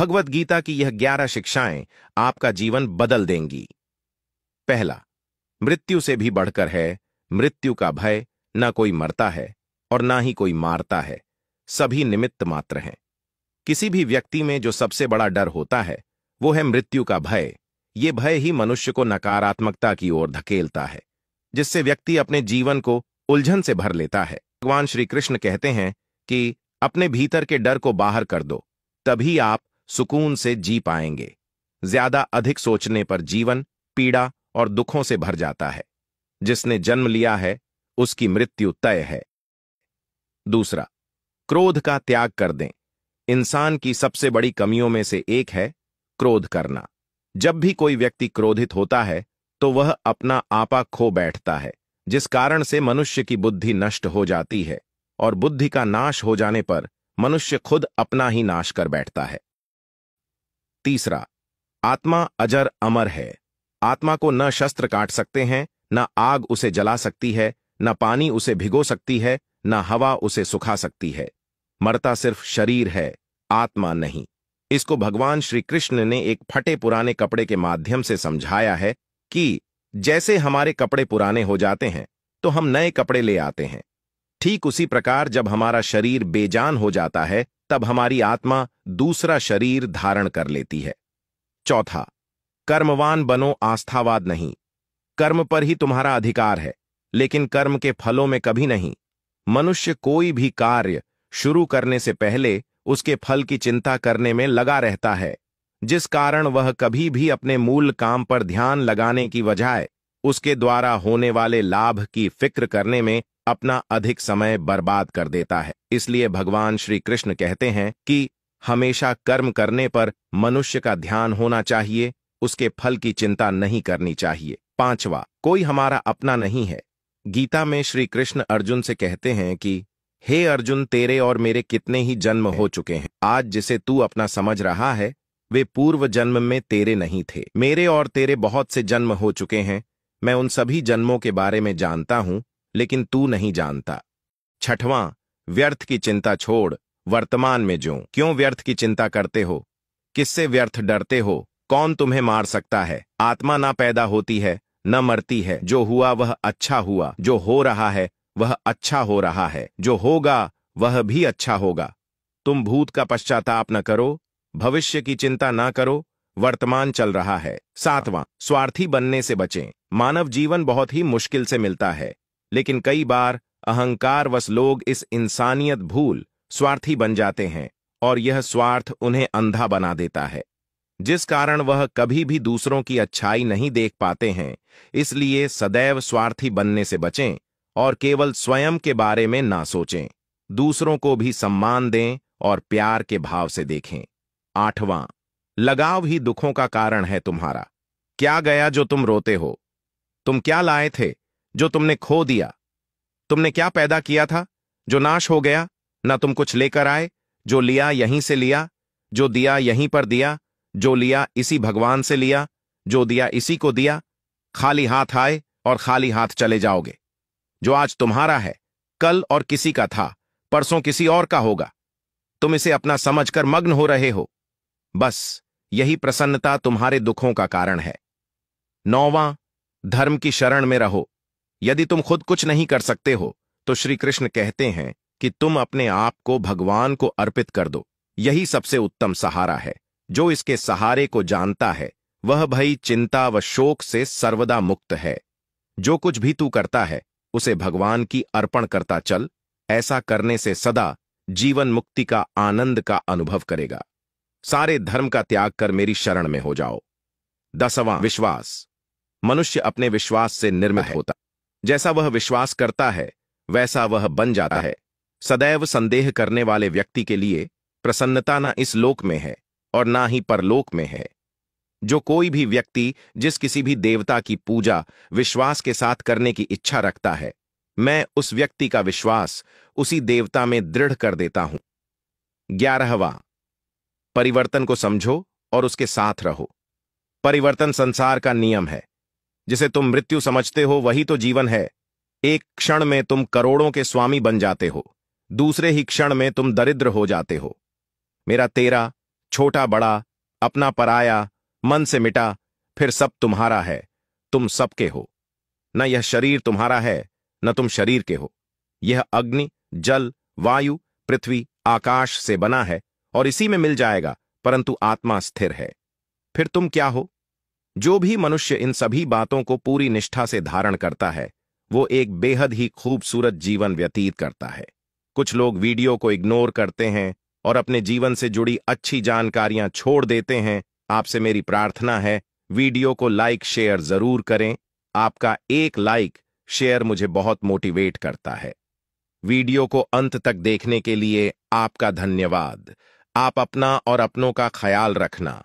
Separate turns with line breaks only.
भगवत गीता की यह 11 शिक्षाएं आपका जीवन बदल देंगी। पहला, मृत्यु से भी बढ़कर है, मृत्यु का भय, न कोई मरता है और ना ही कोई मारता है, सभी निमित्त मात्र हैं। किसी भी व्यक्ति में जो सबसे बड़ा डर होता है वो है मृत्यु का भय। ये भय ही मनुष्य को नकारात्मकता की ओर धकेलता है, जिससे व्यक्ति अपने जीवन को उलझन से भर लेता है। भगवान श्री कृष्ण कहते हैं कि अपने भीतर के डर को बाहर कर दो, तभी आप सुकून से जी पाएंगे। ज्यादा अधिक सोचने पर जीवन पीड़ा और दुखों से भर जाता है। जिसने जन्म लिया है उसकी मृत्यु तय है। दूसरा, क्रोध का त्याग कर दें। इंसान की सबसे बड़ी कमियों में से एक है क्रोध करना। जब भी कोई व्यक्ति क्रोधित होता है तो वह अपना आपा खो बैठता है, जिस कारण से मनुष्य की बुद्धि नष्ट हो जाती है और बुद्धि का नाश हो जाने पर मनुष्य खुद अपना ही नाश कर बैठता है। तीसरा, आत्मा अजर अमर है। आत्मा को न शस्त्र काट सकते हैं, न आग उसे जला सकती है, न पानी उसे भिगो सकती है, न हवा उसे सुखा सकती है। मरता सिर्फ शरीर है, आत्मा नहीं। इसको भगवान श्री कृष्ण ने एक फटे पुराने कपड़े के माध्यम से समझाया है कि जैसे हमारे कपड़े पुराने हो जाते हैं तो हम नए कपड़े ले आते हैं, ठीक उसी प्रकार जब हमारा शरीर बेजान हो जाता है तब हमारी आत्मा दूसरा शरीर धारण कर लेती है। चौथा, कर्मवान बनो, आस्थावाद नहीं। कर्म पर ही तुम्हारा अधिकार है, लेकिन कर्म के फलों में कभी नहीं। मनुष्य कोई भी कार्य शुरू करने से पहले उसके फल की चिंता करने में लगा रहता है, जिस कारण वह कभी भी अपने मूल काम पर ध्यान लगाने की बजाय उसके द्वारा होने वाले लाभ की फिक्र करने में अपना अधिक समय बर्बाद कर देता है। इसलिए भगवान श्री कृष्ण कहते हैं कि हमेशा कर्म करने पर मनुष्य का ध्यान होना चाहिए, उसके फल की चिंता नहीं करनी चाहिए। पांचवा, कोई हमारा अपना नहीं है। गीता में श्री कृष्ण अर्जुन से कहते हैं कि हे अर्जुन, तेरे और मेरे कितने ही जन्म हो चुके हैं। आज जिसे तू अपना समझ रहा है वे पूर्व जन्म में तेरे नहीं थे। मेरे और तेरे बहुत से जन्म हो चुके हैं। मैं उन सभी जन्मों के बारे में जानता हूं, लेकिन तू नहीं जानता। छठवां, व्यर्थ की चिंता छोड़, वर्तमान में जो। क्यों व्यर्थ की चिंता करते हो? किससे व्यर्थ डरते हो? कौन तुम्हें मार सकता है? आत्मा ना पैदा होती है न मरती है। जो हुआ वह अच्छा हुआ, जो हो रहा है वह अच्छा हो रहा है, जो होगा वह भी अच्छा होगा। तुम भूत का पश्चाताप न करो, भविष्य की चिंता ना करो, वर्तमान चल रहा है। सातवां, स्वार्थी बनने से बचें। मानव जीवन बहुत ही मुश्किल से मिलता है, लेकिन कई बार अहंकारवश लोग इस इंसानियत भूल स्वार्थी बन जाते हैं और यह स्वार्थ उन्हें अंधा बना देता है, जिस कारण वह कभी भी दूसरों की अच्छाई नहीं देख पाते हैं। इसलिए सदैव स्वार्थी बनने से बचें और केवल स्वयं के बारे में ना सोचें। दूसरों को भी सम्मान दें और प्यार के भाव से देखें। आठवां, लगाव ही दुखों का कारण है तुम्हारा। क्या गया जो तुम रोते हो? तुम क्या लाए थे जो तुमने खो दिया? तुमने क्या पैदा किया था जो नाश हो गया? ना तुम कुछ लेकर आए, जो लिया यहीं से लिया, जो दिया यहीं पर दिया, जो लिया इसी भगवान से लिया, जो दिया इसी को दिया। खाली हाथ आए और खाली हाथ चले जाओगे। जो आज तुम्हारा है कल और किसी का था, परसों किसी और का होगा। तुम इसे अपना समझकर मग्न हो रहे हो। बस यही प्रसन्नता तुम्हारे दुखों का कारण है। नौवां, धर्म की शरण में रहो। यदि तुम खुद कुछ नहीं कर सकते हो तो श्री कृष्ण कहते हैं कि तुम अपने आप को भगवान को अर्पित कर दो। यही सबसे उत्तम सहारा है। जो इसके सहारे को जानता है वह भय, चिंता व शोक से सर्वदा मुक्त है। जो कुछ भी तू करता है उसे भगवान की अर्पण करता चल। ऐसा करने से सदा जीवन मुक्ति का आनंद का अनुभव करेगा। सारे धर्म का त्याग कर मेरी शरण में हो जाओ। 10वां, विश्वास। मनुष्य अपने विश्वास से निर्मित होता है। जैसा वह विश्वास करता है वैसा वह बन जाता है। सदैव संदेह करने वाले व्यक्ति के लिए प्रसन्नता ना इस लोक में है और ना ही परलोक में है। जो कोई भी व्यक्ति जिस किसी भी देवता की पूजा विश्वास के साथ करने की इच्छा रखता है, मैं उस व्यक्ति का विश्वास उसी देवता में दृढ़ कर देता हूं। 11वां, परिवर्तन को समझो और उसके साथ रहो। परिवर्तन संसार का नियम है। जिसे तुम मृत्यु समझते हो वही तो जीवन है। एक क्षण में तुम करोड़ों के स्वामी बन जाते हो, दूसरे ही क्षण में तुम दरिद्र हो जाते हो। मेरा तेरा छोटा बड़ा, अपना पराया, मन से मिटा, फिर सब तुम्हारा है, तुम सबके हो। न यह शरीर तुम्हारा है, न तुम शरीर के हो। यह अग्नि, जल, वायु, पृथ्वी, आकाश से बना है और इसी में मिल जाएगा, परंतु आत्मा स्थिर है। फिर तुम क्या हो? जो भी मनुष्य इन सभी बातों को पूरी निष्ठा से धारण करता है, वो एक बेहद ही खूबसूरत जीवन व्यतीत करता है। कुछ लोग वीडियो को इग्नोर करते हैं और अपने जीवन से जुड़ी अच्छी जानकारियां छोड़ देते हैं। आपसे मेरी प्रार्थना है, वीडियो को लाइक शेयर जरूर करें। आपका एक लाइक शेयर मुझे बहुत मोटिवेट करता है। वीडियो को अंत तक देखने के लिए आपका धन्यवाद। आप अपना और अपनों का ख्याल रखना।